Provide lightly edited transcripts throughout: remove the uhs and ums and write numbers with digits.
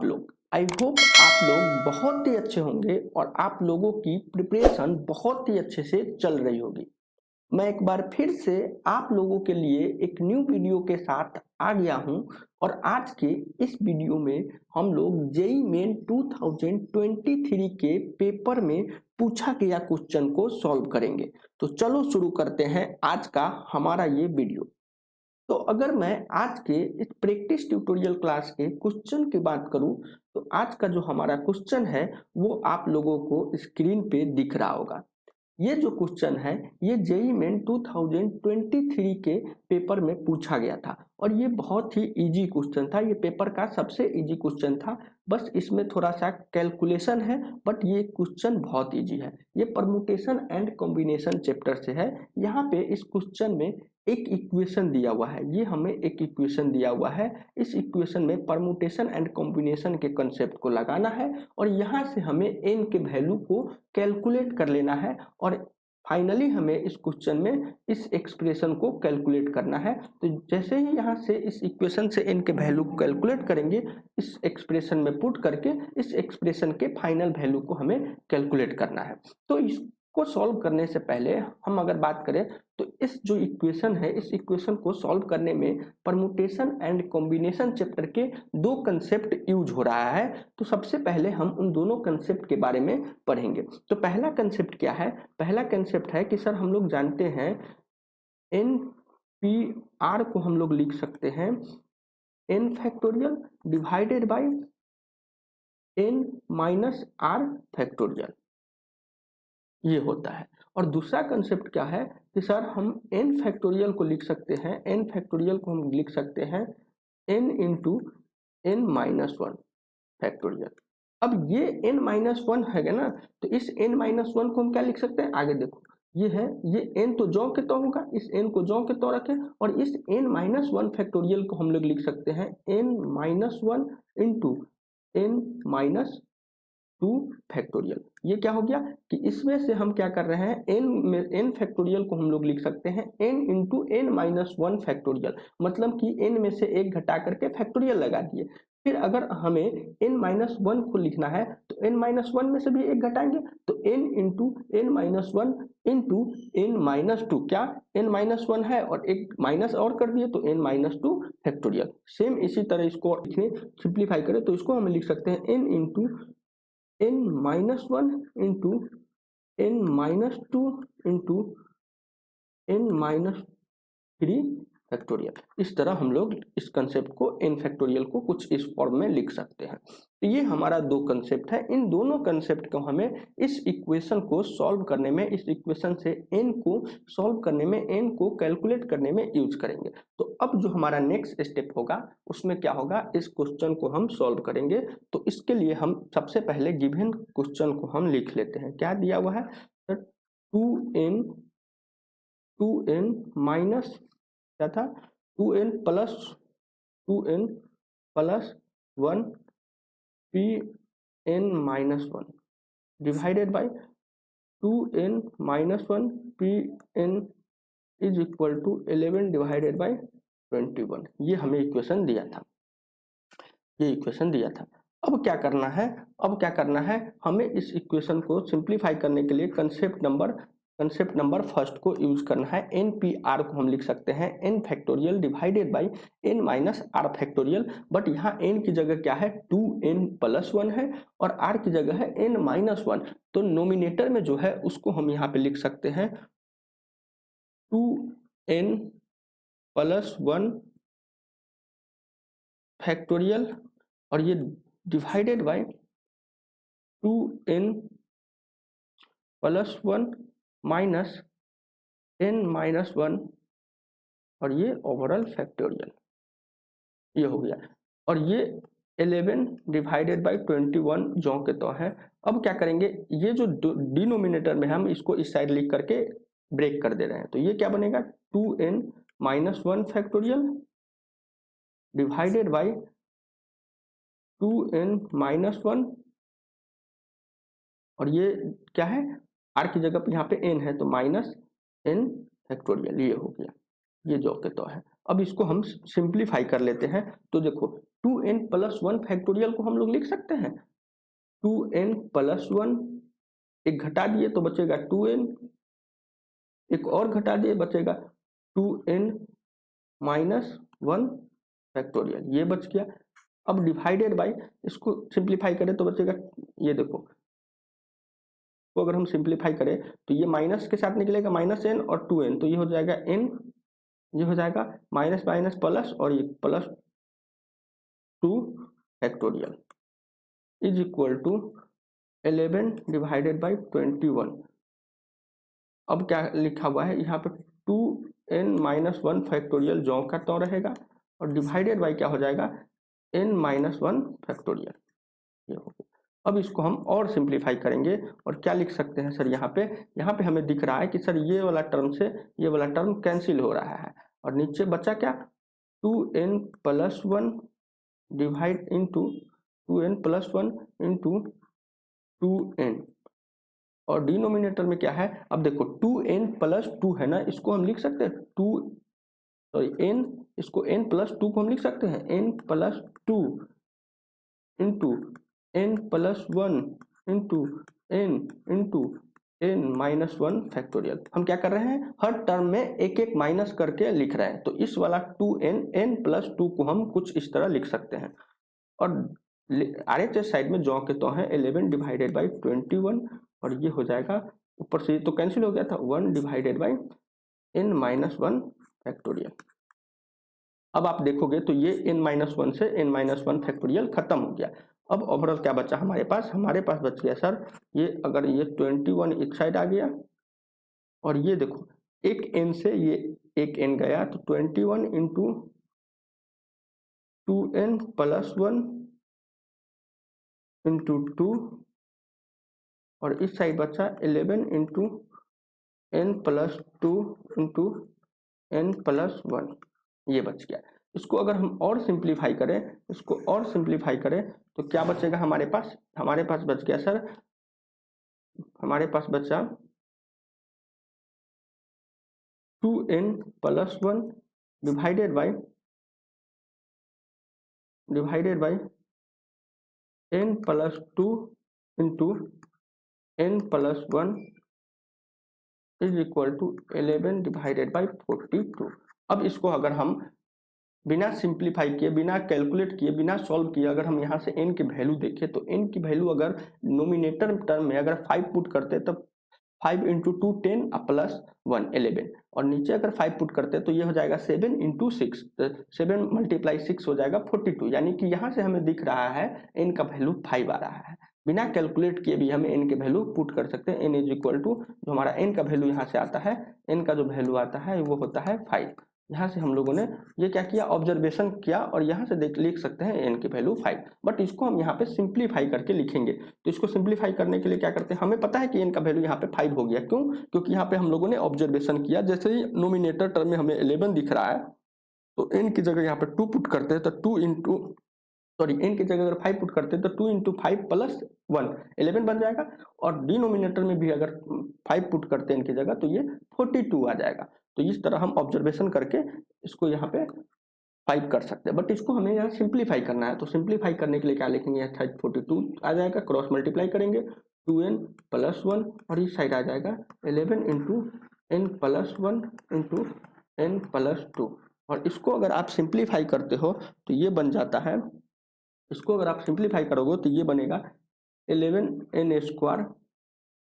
I hope आप लोग बहुत ही अच्छे होंगे और आप लोगों की प्रिपरेशन बहुत ही अच्छे से चल रही होगी। मैं एक बार फिर से आप लोगों के लिए एक न्यू वीडियो के साथ आ गया हूं और आज के इस वीडियो में हम लोग जेईई मेन 2023 के पेपर में पूछा गया क्वेश्चन को सॉल्व करेंगे। तो चलो शुरू करते हैं आज का हमारा ये वीडियो। तो अगर मैं आज के इस प्रैक्टिस ट्यूटोरियल क्लास के क्वेश्चन की बात करूं तो आज का जो हमारा क्वेश्चन है वो आप लोगों को स्क्रीन पे दिख रहा होगा। ये जो क्वेश्चन है ये जेईई मेन 2023 के पेपर में पूछा गया था और ये बहुत ही इजी क्वेश्चन था। ये पेपर का सबसे इजी क्वेश्चन था, बस इसमें थोड़ा सा कैलकुलेशन है, बट ये क्वेश्चन बहुत इजी है। ये परमुटेशन एंड कॉम्बिनेशन चैप्टर से है। यहाँ पे इस क्वेश्चन में एक इक्वेशन दिया हुआ है, ये हमें एक इक्वेशन दिया हुआ है। इस इक्वेशन में परमुटेशन एंड कॉम्बिनेशन के कंसेप्ट को लगाना है और यहाँ से हमें एन के वैल्यू को कैलकुलेट कर लेना है और फाइनली हमें इस क्वेश्चन में इस एक्सप्रेशन को कैलकुलेट करना है। तो जैसे ही यहाँ से इस इक्वेशन से n के वैल्यू को कैलकुलेट करेंगे, इस एक्सप्रेशन में पुट करके इस एक्सप्रेशन के फाइनल वैल्यू को हमें कैलकुलेट करना है। तो इसको सॉल्व करने से पहले हम अगर बात करें तो इस जो इक्वेशन है, इस इक्वेशन को सॉल्व करने में परमुटेशन एंड कॉम्बिनेशन चैप्टर के दो कंसेप्ट यूज हो रहा है। तो सबसे पहले हम उन दोनों कंसेप्ट के बारे में पढ़ेंगे। तो पहला कंसेप्ट क्या है? पहला कंसेप्ट है कि सर हम लोग जानते हैं एन पी आर को हम लोग लिख सकते हैं N factorial divided by N minus R factorial, ये होता है। और दूसरा कंसेप्ट क्या है कि सर हम n फैक्टोरियल को लिख सकते हैं, n फैक्टोरियल को हम लिख सकते हैं n into n minus one factorial. अब ये n माइनस वन है ना, तो इस n माइनस वन को हम क्या लिख सकते हैं? आगे देखो, ये है, ये n तो ज्यों के त्यों होगा, इस n को ज्यों के त्यों रखें और इस n माइनस वन फैक्टोरियल को हम लोग लिख सकते हैं n minus one into n minus two factorial. ये क्या हो गया कि इसमें से हम क्या कर रहे हैं, n फैक्टोरियल को हम लोग लिख सकते हैं n into n minus one factorial, मतलब कि n में से एक घटा करके फैक्टोरियल लगा दिए। फिर अगर हमें n माइनस वन को लिखना है तो n माइनस वन में से भी एक घटाएंगे, तो n into n minus one into n minus two, क्या n माइनस वन है और एक माइनस और कर दिए तो n minus two factorial. Same इसी तरह इसको सिंप्लीफाई करें तो इसको हम लिख सकते हैं n into n minus one into n minus two into n minus three factorial. इस तरह हम लोग इस कंसेप्ट को n फैक्टोरियल को कुछ इस फॉर्म में लिख सकते हैं। तो ये हमारा दो कंसेप्ट है। इन दोनों कंसेप्ट को हमें इस इक्वेशन को सॉल्व करने में, इस इक्वेशन से n को सॉल्व करने में, n को कैलकुलेट करने में यूज करेंगे। तो अब जो हमारा नेक्स्ट स्टेप होगा उसमें क्या होगा, इस क्वेश्चन को हम सॉल्व करेंगे। तो इसके लिए हम सबसे पहले गिवन क्वेश्चन को हम लिख लेते हैं। क्या दिया हुआ है? टू एन माइनस क्या था, two N plus one P N minus one divided by two N minus one P N is equal to 11 divided by 21। ये हमें इक्वेशन दिया था, ये इक्वेशन दिया था। अब क्या करना है, अब क्या करना है, हमें इस इक्वेशन को सिंप्लीफाई करने के लिए कंसेप्ट नंबर फर्स्ट को यूज करना है। एन पी आर को हम लिख सकते हैं N factorial divided by N minus R factorial, but यहाँ एन की जगह क्या है, टू एन प्लस वन है और आर की जगह है एन माइनस वन। तो नोमिनेटर में जो है उसको हम यहाँ पे लिख सकते हैं two N plus one factorial और ये divided by two N plus one minus N minus one और ये ओवरऑल फैक्टोरियल, ये हो गया। और ये 11 डिवाइडेड बाई 21 ज्यों के त्यों है। अब क्या करेंगे, ये जो डिनोमिनेटर में हम इसको इस साइड लिख करके ब्रेक कर दे रहे हैं, तो ये क्या बनेगा, two N minus one factorial divided by two N minus one और ये क्या है, आर की जगह पे यहाँ पे एन है तो माइनस एन फैक्टोरियल, ये हो गया, ये जो के तो है। अब इसको हम सिंप्लीफाई कर लेते हैं। तो देखो 2n+1 फैक्टोरियल को हम लोग लिख सकते हैं 2n+1, एक घटा दिए तो बचेगा 2n, एक और घटा दिए बचेगा 2n-1 फैक्टोरियल, ये बच गया। अब डिवाइडेड बाय, इसको सिंप्लीफाई करें तो बचेगा, ये देखो, तो अगर हम सिंप्लीफाई करें तो ये माइनस के साथ निकलेगा -n और 2n, तो ये हो जाएगा n, ये हो जाएगा माइनस माइनस प्लस और ये +2 factorial is equal to 11 divided by 21। अब क्या लिखा हुआ है यहाँ पे 2n-1 फैक्टोरियल ज्यों का त्यों रहेगा और डिवाइडेड बाई क्या हो जाएगा n-1 फैक्टोरियल, ये हो गया। अब इसको हम और सिंप्लीफाई करेंगे और क्या लिख सकते हैं सर, यहाँ पे हमें दिख रहा है कि सर ये वाला टर्म से ये वाला टर्म कैंसिल हो रहा है और नीचे बचा क्या 2n+1 divide into 2n+1 into 2n, और डिनोमिनेटर में क्या है, अब देखो 2n+2 है ना, इसको हम लिख सकते हैं n, इसको n+2 को हम लिख सकते हैं n+2 into n+1 into n into n-1 factorial. हम क्या कर रहे हैं, हर टर्म में एक एक माइनस करके लिख रहे हैं, तो इस वाला 2n+2 को हम कुछ इस तरह लिख सकते हैं और RHS साइड में जो के तो है 11 डिवाइडेड बाई 21 और ये हो जाएगा, ऊपर से तो कैंसिल हो गया था 1 डिवाइडेड बाई n-1 फैक्टोरियल। अब आप देखोगे तो ये n-1 से n-1 फैक्टोरियल खत्म हो गया। अब ओवरऑल क्या बचा हमारे पास बच गया सर, ये अगर ये 21 एक साइड आ गया और ये देखो एक n से ये एक n गया तो 21 इंटू 2n+1 इंटू 2 और इस साइड बचा 11 इंटू n+2 इंटू n+1, ये बच गया। इसको अगर हम और सिंप्लीफाई करें तो क्या बचेगा हमारे पास बच गया सर, हमारे पास बचा 2n+1 divided by n+2 into n+1 is equal to 11 divided by 42। अब इसको अगर हम बिना सिंप्लीफाई किए, बिना कैलकुलेट किए, बिना सॉल्व किए अगर हम यहाँ से n की वैल्यू देखें तो n की वैल्यू अगर नोमिनेटर टर्म में अगर 5 पुट करते तो 5 इंटू 2 10 प्लस 1 11 और नीचे अगर 5 पुट करते तो ये हो जाएगा 7 इंटू 6, तो 7 × 6 हो जाएगा 42, यानी कि यहाँ से हमें दिख रहा है n का वैल्यू 5 आ रहा है। बिना कैलकुलेट किए भी हमें n के वैल्यू पुट कर सकते हैं, n इज इक्वल टू जो हमारा n का वैल्यू यहाँ से आता है, n का जो वैल्यू आता है वो होता है 5। यहाँ से हम लोगों ने ये क्या किया, ऑब्जर्वेशन किया और यहाँ से लिख सकते हैं n की वैल्यू 5, बट इसको हम यहाँ पे सिंप्लीफाई करके लिखेंगे। तो इसको सिंप्लीफाई करने के लिए क्या करते हैं, हमें पता है कि n का वैल्यू यहाँ पे 5 हो गया, क्यों, क्योंकि यहाँ पे हम लोगों ने ऑब्जर्वेशन किया, जैसे ही नोमिनेटर टर्म में हमें 11 दिख रहा है तो n की जगह यहाँ पे 2 पुट करते हैं तो n की जगह अगर 5 पुट करते हैं तो 2 इंटू 5 प्लस 1 11 बन जाएगा और डिनोमिनेटर में भी अगर 5 पुट करते हैं n की जगह तो ये 42 आ जाएगा। तो इस तरह हम ऑब्जर्वेशन करके इसको यहाँ पे 5 कर सकते हैं, बट इसको हमें यहाँ सिंप्लीफाई करना है, तो सिंप्लीफाई करने के लिए क्या लिखेंगे, 42 आ जाएगा, क्रॉस मल्टीप्लाई करेंगे 2n+1 और इस साइड आ जाएगा 11 इंटू n+1 इंटू n+2 और इसको अगर आप सिंप्लीफाई करते हो तो ये बन जाता है, इसको अगर आप सिंप्लीफाई करोगे तो ये बनेगा 11n²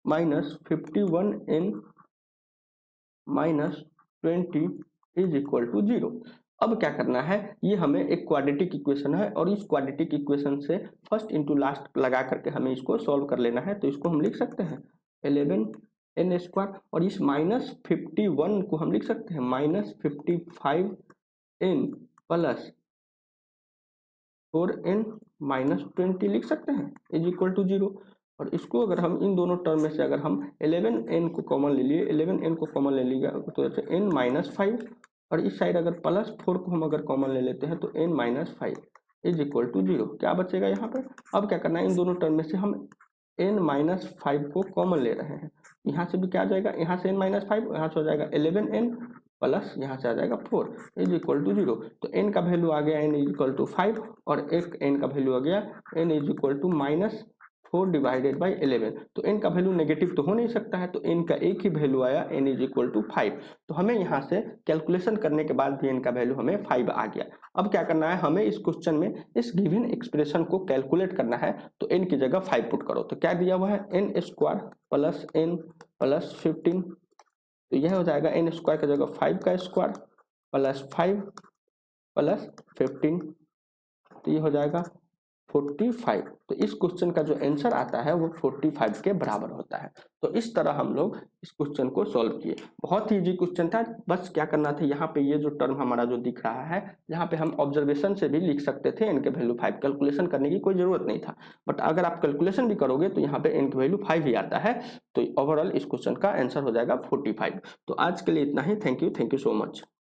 minus 51n minus 20 is equal to 0। अब क्या करना है, ये हमें एक क्वाड्रेटिक इक्वेशन है और इस क्वाड्रेटिक इक्वेशन से फर्स्ट इंटू लास्ट लगा करके हमें इसको सॉल्व कर लेना है। तो इसको हम लिख सकते हैं 11n² और इस -51 को हम लिख सकते हैं -55n प्लस 4n माइनस 20 लिख सकते हैं इज इक्वल टू 0। और इसको अगर हम इन दोनों टर्म में से अगर हम 11n को कॉमन ले लिए, 11n को कॉमन ले लिया तो n-5 और इस साइड अगर +4 को हम अगर कॉमन ले लेते हैं तो n-5 इज इक्वल टू 0। क्या बचेगा यहाँ पर, अब क्या करना है, इन दोनों टर्म में से हम n-5 को कॉमन ले रहे हैं, यहाँ से भी क्या आ जाएगा, यहाँ से n-5, यहाँ से हो जाएगा 11n प्लस यहाँ से आ जाएगा 4 इज इक्वल टू 0। तो n का वैल्यू आ गया n इज इक्वल टू 5 और एक n का वैल्यू आ गया n is equal to -4 divided by 11। तो n का वैल्यू नेगेटिव तो हो नहीं सकता है, तो n का एक ही वैल्यू आया n इज इक्वल टू 5। तो हमें यहाँ से कैलकुलेशन करने के बाद भी n का वैल्यू हमें 5 आ गया। अब क्या करना है, हमें इस क्वेश्चन में इस गिवन एक्सप्रेशन को कैलकुलेट करना है। तो n की जगह 5 पुट करो। तो क्या दिया हुआ है, n square plus n plus 15। तो यह हो जाएगा n स्क्वायर की जगह 5 का स्क्वायर प्लस 5 प्लस 15। तो ये हो जाएगा 45। तो इस क्वेश्चन का जो आंसर आता है वो 45 के बराबर होता है। तो इस तरह हम लोग इस क्वेश्चन को सॉल्व किए। बहुत ही इजी क्वेश्चन था। बस क्या करना था, यहाँ पे ये जो टर्म हमारा जो दिख रहा है, यहाँ पे हम ऑब्जर्वेशन से भी लिख सकते थे n के वैल्यू 5, कैलकुलेशन करने की कोई जरूरत नहीं था। बट अगर आप कैलकुलेशन भी करोगे तो यहाँ पे n की वैल्यू 5 ही आता है। तो ओवरऑल इस क्वेश्चन का आंसर हो जाएगा 45। तो आज के लिए इतना ही। Thank you so much.